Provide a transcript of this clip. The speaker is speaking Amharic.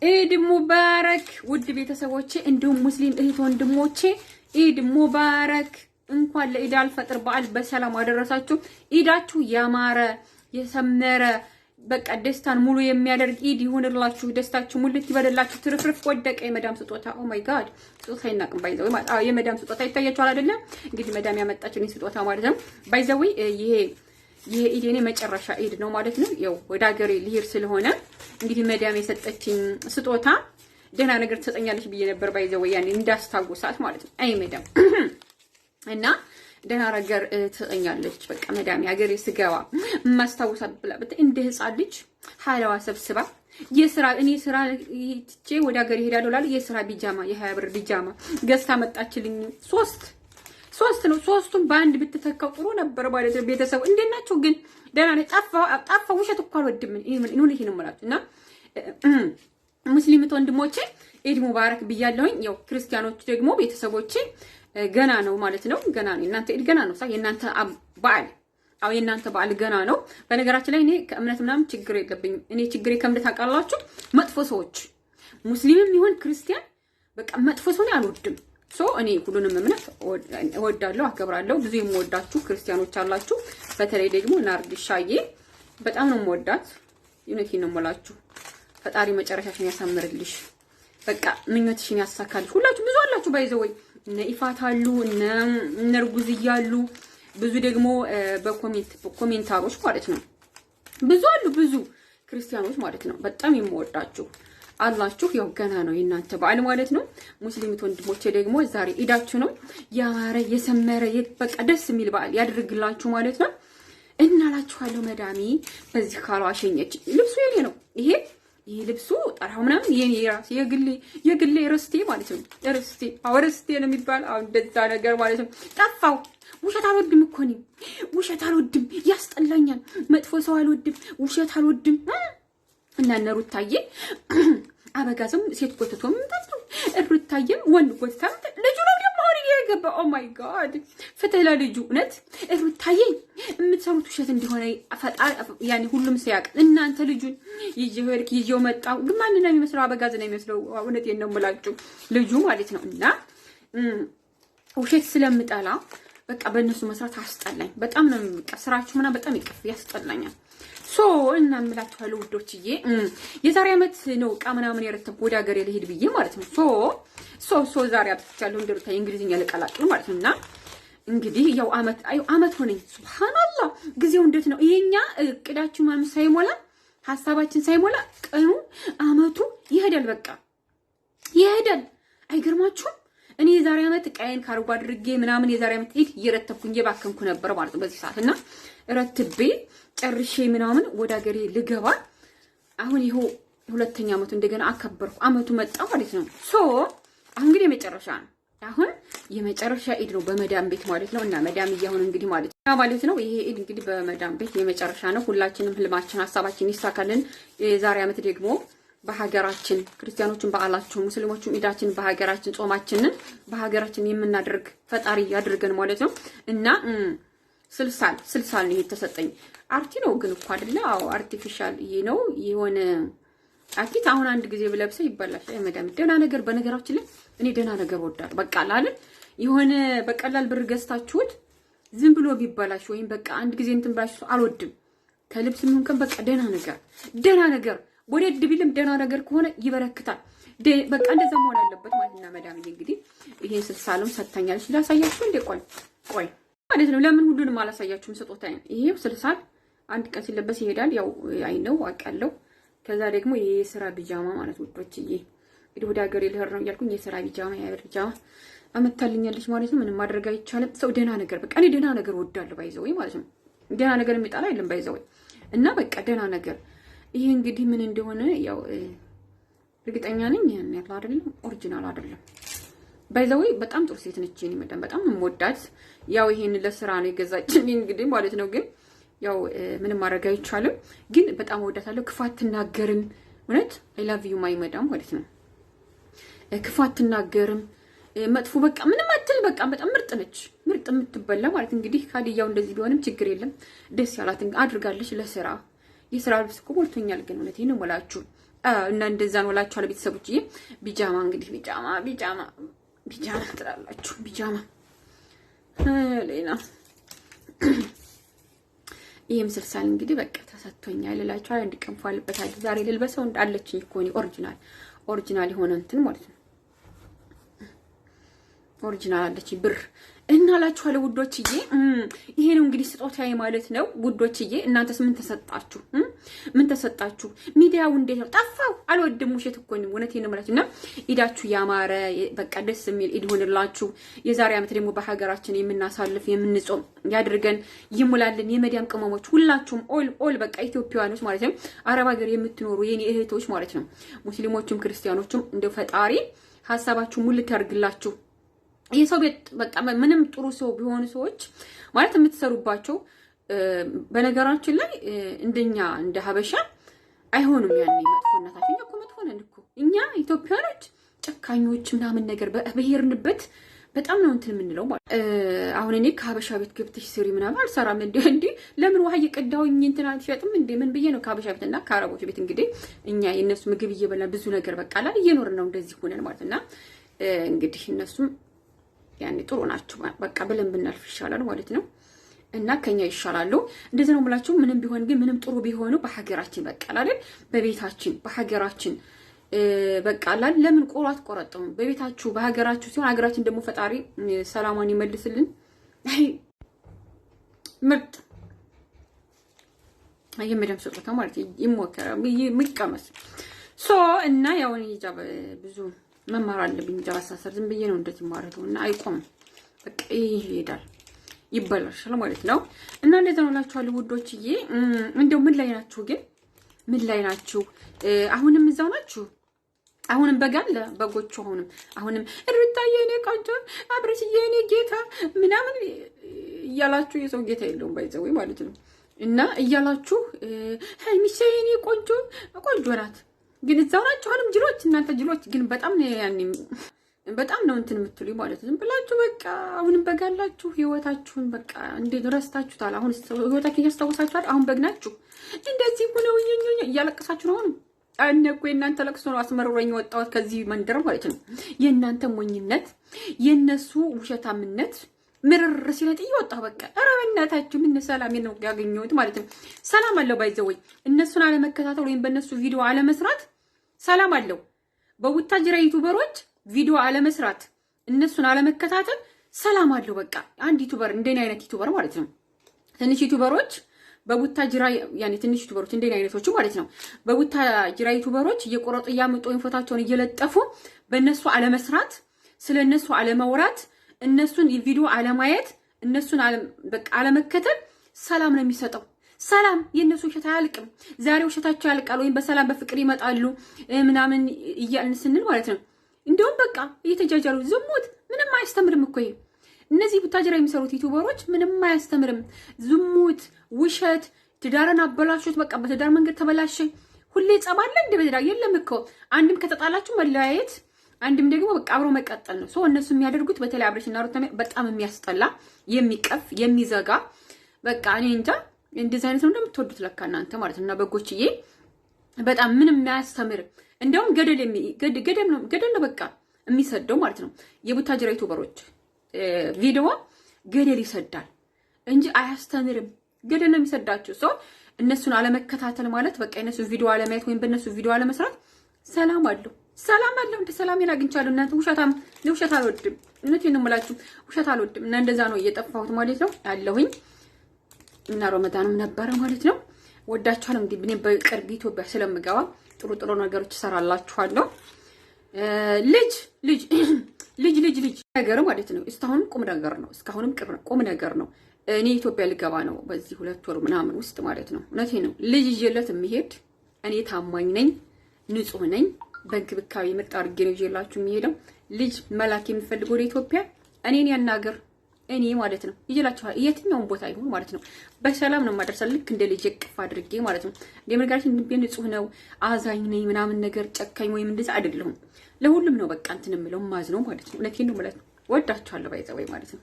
ኢድ ሙባረክ ውድ ቤተሰቦቼ እንዲሁም ሙስሊም እህት ወንድሞቼ ኢድ ሙባረክ። እንኳን ለኢድ አልፈጥር በዓል በሰላም አደረሳችሁ። ኢዳችሁ ያማረ የሰመረ በቃ ደስታን ሙሉ የሚያደርግ ኢድ ይሁንላችሁ። ደስታችሁ ሙልት ይበደላችሁ። ትርፍርፍ ወደቀ የመዳም ስጦታ። ኦ ማይ ጋድ ስጦታ ይናቅም ባይዘው የመዳም ስጦታ ይታያችኋል አይደለም? እንግዲህ መዳም ያመጣችልኝ ስጦታ ማለት ነው። ባይዘው ይሄ ኢድ የኔ መጨረሻ ኢድ ነው ማለት ነው። ያው ወደ ሀገሬ ልሄድ ስለሆነ እንግዲህ መዳም የሰጠችኝ ስጦታ ደህና ነገር ትሰጠኛለች ብዬ ነበር ባይዘው ያኔ እንዳስታውሳት ማለት ነው። አይ መዳም እና ደህና ነገር ትሰጠኛለች። በቃ መዳም ሀገሬ ስገባ ማስታውሳት ብላ እንደ ህፃን ልጅ ሐላዋ ሰብስባ እኔ ስራ ትቼ ወደ ሀገሬ ሄዳለሁ ላለ የስራ ቢጃማ የ20 ብር ቢጃማ ገዝታ መጣችልኝ። ሶስት ነው። ሶስቱም በአንድ ብትተካው ጥሩ ነበር ማለት ነው። ቤተሰብ እንዴት ናችሁ ግን? ደህና ነኝ። ጠፋ ውሸት እኮ አልወድም። እውነቴ ነው የምላችሁ። እና ሙስሊም ወንድሞቼ ኢድ ሙባረክ ብያለሁኝ። ያው ክርስቲያኖች ደግሞ ቤተሰቦቼ ገና ነው ማለት ነው። ገና ነው። እናንተ ኢድ ገና ነው። የእናንተ በዓል የእናንተ በዓል ገና ነው። በነገራችን ላይ እኔ ከእምነት ምናምን ችግር የለብኝም። እኔ ችግሬ ከእምነት አውቃላችሁ። መጥፎ ሰዎች ሙስሊምም ይሁን ክርስቲያን በቃ መጥፎ ሰው አልወድም። እኔ ሁሉንም እምነት እወዳለሁ፣ አከብራለሁ። ብዙ የምወዳችሁ ክርስቲያኖች አላችሁ። በተለይ ደግሞ ናርዲሻዬ በጣም ነው የምወዳት። እውነቴን ነው የምላችሁ። ፈጣሪ መጨረሻሽን ያሳምርልሽ። በቃ ምኞትሽን ያሳካልሽ። ሁላችሁ ብዙ አላችሁ ባይዘው እነ ኢፋት አሉ፣ እነ እርጉዝ እያሉ ብዙ ደግሞ በኮሜንታሮች ማለት ነው ብዙ አሉ፣ ብዙ ክርስቲያኖች ማለት ነው። በጣም የምወዳችሁ አላችሁ። ያው ገና ነው የእናንተ በዓል ማለት ነው። ሙስሊም ወንድሞቼ ደግሞ ዛሬ ኢዳችሁ ነው። ያማረ የሰመረ በቃ ደስ የሚል በዓል ያድርግላችሁ ማለት ነው። እናላችኋለሁ። መዳሚ በዚህ ካሏ አሸኘች። ልብሱ የኔ ነው። ይሄ ልብሱ ጠራው ምናምን የኔ ራስ የግሌ ርስቴ ማለት ነው። ርስቴ ነው የሚባል እንደዛ ነገር ማለት ነው። ጠፋው። ውሸት አልወድም እኮ እኔ ውሸት አልወድም፣ ያስጠላኛል። መጥፎ ሰው አልወድም፣ ውሸት አልወድም። እና ሩታዬ አበጋዝም ሴት ጎትቶም እንታስሩ ሩታዬም ወንድ ጎትታም ልጁ ነው ደግሞ አሁን እየገባ ኦ ማይ ጋድ ፍትህ ለልጁ እውነት ሩታዬ የምትሰሩት ውሸት እንደሆነ ፈጣሪ ያኔ ሁሉም ሲያውቅ እናንተ ልጁን ይዤው መጣው ግን ማን ነው የሚመስለው? አበጋዝ ነው የሚመስለው። እውነቴን ነው የምላችሁ ልጁ ማለት ነው። እና ውሸት ስለምጠላ በቃ በእነሱ መስራት አስጠላኝ። በጣም ነው የሚቀር ስራችሁ ምናምን በጣም ያስጠላኛል። እና እምላችኋለሁ ውዶችዬ የዛሬ ዓመት ነው ዕቃ ምናምን የረተብኩ ወደ ሀገሬ ልሄድ ብዬ ማለት ነው። ዛሬ አጥቻለሁ እንደሩታ እንግሊዝኛ ልቀላቅል ማለት ነው። እና እንግዲህ ያው ዓመት ሆነኝ። ሱብሃንአላህ ጊዜው እንዴት ነው? ይሄኛ እቅዳችን ምናምን ሳይሞላ ሐሳባችን ሳይሞላ ቀኑ ዓመቱ ይሄዳል። በቃ ይሄዳል። አይገርማችሁም? እኔ የዛሬ ዓመት ዕቃዬን ካርጎ አድርጌ ምናምን የዛሬ ዓመት እየረተብኩኝ እየባከንኩ ነበር ማለት ነው በዚህ ሰዓት። እና ረትቤ ጨርሼ ምናምን ወደ ሀገሬ ልገባ አሁን ይሄው ሁለተኛ ዓመቱ እንደገና አከበርኩ። ዓመቱ መጣ ማለት ነው። አሁን እንግዲህ የመጨረሻ ነው። አሁን የመጨረሻ ኢድ ነው በመዳም ቤት ማለት ነው። እና መዳም እያሁን እንግዲህ ማለት ነው ይሄ ኢድ እንግዲህ በመዳም ቤት የመጨረሻ ነው። ሁላችንም ህልማችን ሐሳባችን ይሳካልን። የዛሬ ዓመት ደግሞ በሀገራችን ክርስቲያኖችን በዓላችሁ ሙስሊሞችም ኢዳችን በሀገራችን ጾማችንን በሀገራችን የምናደርግ ፈጣሪ ያድርገን ማለት ነው። እና ስልሳል ነው የተሰጠኝ። አርቲ ነው ግን እኮ አይደለ? አዎ አርቲፊሻል ይሄ ነው የሆነ አኪት። አሁን አንድ ጊዜ ብለብሰው ይበላሻል። መዳም ደህና ነገር በነገራችን ላይ እኔ ደህና ነገር ወዳለሁ። በቃ አይደል የሆነ በቀላል ብር ገዝታችሁት ዝም ብሎ ቢበላሽ ወይም በቃ አንድ ጊዜ እንትን ብላሽ አልወድም። ከልብስ ምን ከን በቃ ደህና ነገር ወደድ ቢልም ደህና ነገር ከሆነ ይበረክታል። በቃ እንደዛ መሆን አለበት ማለት ነው። መዳም እንግዲህ ይሄን ስልሳሉም ሰጥታኛለች። ላሳያችሁ እንደ ቆይ ማለት ነው። ለምን ሁሉንም አላሳያችሁም? ስጦታ ይሄው ስልሳል አንድ ቀን ሲለበስ ይሄዳል። ያው አይነው አውቃለሁ። ከዛ ደግሞ ይሄ የስራ ቢጃማ ማለት ውዶችዬ እንግዲህ ወደ ሀገሬ ልሄድ ነው እያልኩኝ የስራ ቢጃማ የሀገር ቢጃማ አመታልኛለች ማለት ነው። ምንም ማድረግ አይቻልም። ሰው ደህና ነገር በቃ እኔ ደህና ነገር ወዳለሁ ባይዘው ማለት ነው። ደህና ነገር የሚጣላ አይደለም ባይዘው እና በቃ ደህና ነገር ይሄ እንግዲህ ምን እንደሆነ ያው እርግጠኛ ነኝ ያለ አይደለም ኦሪጂናል አይደለም ባይዘው በጣም ጥሩ ሴት ነች። እኔ መዳም በጣም የምወዳት ያው ይሄን ለስራ ነው የገዛችኝ እንግዲህ ማለት ነው። ግን ያው ምንም ማድረግ አይቻልም። ግን በጣም ወዳታለሁ። ክፋት ትናገርም እውነት አይ ላቭ ዩ ማይ መዳም ማለት ነው። ክፋት ትናገርም መጥፎ በቃ ምንም አትል። በቃ በጣም ምርጥ ነች። ምርጥ የምትበላ ማለት እንግዲህ ካዲያው እንደዚህ ቢሆንም ችግር የለም። ደስ ያላትን አድርጋለች ለስራ የስራ ልብስ እኮ ሞልቶኛል። ግን እውነቴን ነው የምላችሁ እና እንደዛ ነው እላችኋለሁ ቤተሰቦች። ቢጃማ እንግዲህ ቢጃማ ትላላችሁ። ቢጃማ ሌላ ይሄም ስልሳል እንግዲህ በቃ ተሰጥቶኛል እላችኋለሁ። አንድ ቀን ፏልበታል ዛሬ ልልበሰው እንዳለችኝ እኮ ነው ኦሪጂናል የሆነ እንትን ማለት ነው። ኦሪጂናል አለችኝ ብር እና እላችኋለሁ ውዶችዬ። ይሄ ነው እንግዲህ ስጦታዬ ማለት ነው ውዶችዬ። እናንተስ ምን ተሰጣችሁ? ሚዲያው እንዴት ነው? ጠፋው። አልወድም ውሸት እኮ ነው። እውነቴን ነው የምላችሁ። እና ኢዳችሁ ያማረ በቃ ደስ የሚል ኢድ ይሁንላችሁ። የዛሬ ዓመት ደግሞ በሀገራችን የምናሳልፍ የምንጾም ያድርገን፣ ይሙላልን። የመዲያም ቅመሞች ሁላችሁም ኦል በቃ ኢትዮጵያውያኖች ማለት ነው፣ አረብ ሀገር የምትኖሩ የኔ እህቶች ማለት ነው፣ ሙስሊሞችም ክርስቲያኖችም እንደው ፈጣሪ ሀሳባችሁ ሙልት ያርግላችሁ። የሰው ቤት በቃ ምንም ጥሩ ሰው ቢሆኑ ሰዎች ማለት የምትሰሩባቸው በነገራችን ላይ እንደኛ እንደ ሀበሻ አይሆኑም። ያኔ መጥፎነታችን እኮ መጥፎ ነን እኮ እኛ ኢትዮጵያኖች ጨካኞች ምናምን ነገር በሄርንበት በጣም ነው እንትን የምንለው ማለት። አሁን እኔ ከሀበሻ ቤት ገብተሽ ስሪ ምናምን አልሰራም እንዴ ለምን ውሃ እየቀዳሁኝ እንትን አልሸጥም እንዴ ምን ብዬ ነው ከሀበሻ ቤትና ከአረቦች ቤት እንግዲህ እኛ የነሱ ምግብ እየበላን ብዙ ነገር በቃ ላይ እየኖርን ነው እንደዚህ ሆነን ማለትና እንግዲህ እነሱም ያኔ ጥሩ ናቸው በቃ ብለን ብናልፍ ይሻላል ማለት ነው። እና ከኛ ይሻላሉ እንደዚህ ነው የምላችሁ። ምንም ቢሆን ግን ምንም ጥሩ ቢሆኑ በሀገራችን በቃ አይደል በቤታችን በሀገራችን በቃ አይደል ለምን ቆራት ቆረጠው በቤታችሁ በሀገራችሁ ሲሆን ሀገራችን ደግሞ ፈጣሪ ሰላማን ይመልስልን። አይ ምርጥ የመደም ሰጥታ ማለት ይሞከራ የሚቀመስ እና ያው እኔ ሂጃብ ብዙ መማር አለብኝ። ሂጃብ አሳሰር ዝም ብዬ ነው እንደዚህ ማረገው እና አይቆምም በቃ ይሄዳል ይበላሻል ማለት ነው። እና እንደዛ ነው እላችኋለሁ ውዶችዬ። እንደው ምን ላይ ናችሁ ግን ምን ላይ ናችሁ? አሁንም እዛው ናችሁ? አሁንም በጋለ በጎቹ አሁንም እርታዬ እኔ ቆንጆ አብረሽዬ እኔ ጌታ ምናምን እያላችሁ የሰው ጌታ የለውም ባይዘው ማለት ነው። እና እያላችሁ ሀይሚሼ እኔ ቆንጆ ናት ግን እዛው ናችሁ አሁንም ጅሎች። እናንተ ጅሎች ግን በጣም ነው ያኔ በጣም ነው እንትን የምትሉኝ ማለት ነው። ዝም ብላችሁ በቃ አሁንም በጋላችሁ ህይወታችሁን በቃ እንዴት ረስታችሁታል? አሁን ህይወታችሁን ያስታውሳችኋል? አሁን በግናችሁ እንደዚህ ሆነው እያለቀሳችሁ ነው። አሁን እኮ የእናንተ ለቅሶ ነው አስመርሮኝ ወጣሁት ከዚህ መንደር ማለት ነው። የእናንተ ሞኝነት የነሱ ውሸታምነት ምርር ሲለጥ ይወጣ በቃ። ኧረ በእናታችሁ ምን ሰላም ነው ያገኘሁት ማለት ነው። ሰላም አለው ባይዘወይ እነሱን አለመከታተል ወይም በእነሱ ቪዲዮ አለመስራት ሰላም አለው። በቡታጅራ ዩቲዩበሮች ቪዲዮ አለመስራት እነሱን አለመከታተል ሰላም አለው በቃ። አንድ ዩቲዩበር እንደኔ አይነት ዩቲዩበር ማለት ነው ትንሽ ዩቲዩበሮች በቡታጅራ ያኔ ትንሽ ዩቲዩበሮች እንደኔ አይነቶቹ ማለት ነው በቡታጅራ ዩቲዩበሮች እየቆረጡ ያመጡ ፎቶአቸውን እየለጠፉ በእነሱ አለመስራት ስለነሱ አለማውራት እነሱን ቪዲዮ አለማየት እነሱን በቃ አለመከተል ሰላም ነው የሚሰጠው። ሰላም የነሱ ውሸት አያልቅም። ዛሬ ውሸታቸው ያልቃል ወይም በሰላም በፍቅር ይመጣሉ ምናምን እያልን ስንል ማለት ነው እንደውም በቃ እየተጃጃሉ ዝሙት ምንም አያስተምርም እኮ ይሄ። እነዚህ ቡታጅራ የሚሰሩት ዩቲዩበሮች ምንም አያስተምርም። ዝሙት፣ ውሸት፣ ትዳርን አበላሹት። በቃ በትዳር መንገድ ተበላሸ። ሁሌ ጸባለ እንደ በትዳር የለም እኮ አንድም ከተጣላችሁ መለያየት፣ አንድም ደግሞ በቃ አብሮ መቀጠል ነው። ሶ እነሱ የሚያደርጉት በተለይ አብረሽና ሩታ በጣም የሚያስጠላ የሚቀፍ የሚዘጋ በቃ እኔ እንጃ እንደዚህ አይነት ነው እንደምትወዱት ለካ እናንተ ማለት ነው። እና በጎችዬ በጣም ምንም የሚያስተምር እንደውም ገደል ነው በቃ የሚሰደው ማለት ነው። የቡታጅራ ዩቲዩበሮች ቪዲዮ ገደል ይሰዳል እንጂ አያስተምርም። ገደል ነው የሚሰዳቸው። ሰው እነሱን አለመከታተል ማለት በቃ እነሱ ቪዲዮ አለማየት ወይም በእነሱ ቪዲዮ አለመስራት ሰላም አለው። እንደ ሰላሜን አግኝቻለሁ። እናንተ ውሸት አልወድም። እውነቴን ነው የምላችሁ ውሸት አልወድም። እና እንደዛ ነው እየጠፋሁት ማለት ነው ያለሁኝ። እና ረመዳንም ነበረ ማለት ነው። ወዳችኋለሁ። እንግዲህ እኔ በቅርብ ኢትዮጵያ ስለምገባ ጥሩ ነገሮች እሰራላችኋለሁ። ልጅ ነገር ማለት ነው። እስካሁንም ቁም ነገር ነው። እኔ ኢትዮጵያ ልገባ ነው በዚህ 2 ወር ምናምን ውስጥ ማለት ነው። እውነቴን ነው። ልጅ ይዤለት የሚሄድ እኔ ታማኝ ነኝ፣ ንጹህ ነኝ። በእንክብካቤ ምርጥ አድርጌ ነው ይዤላችሁ የሚሄደው። ልጅ መላክ የሚፈልገው ወደ ኢትዮጵያ እኔን ያናገር እኔ ማለት ነው ይዤላችኋል። የትኛውን ቦታ ይሁን ማለት ነው በሰላም ነው ማድረስ። ልክ እንደ ልጅ እቅፍ አድርጌ ማለት ነው። ለምንጋራችን ንጹህ ነው፣ አዛኝ ነኝ ምናምን ነገር ጨካኝ ወይም እንደዛ አይደለሁም። ለሁሉም ነው በቃ እንትን የምለው ማዝ ነው ማለት ነው። እውነቴን ነው ማለት ነው። ወዳችኋለሁ ባይዘወይ ማለት ነው።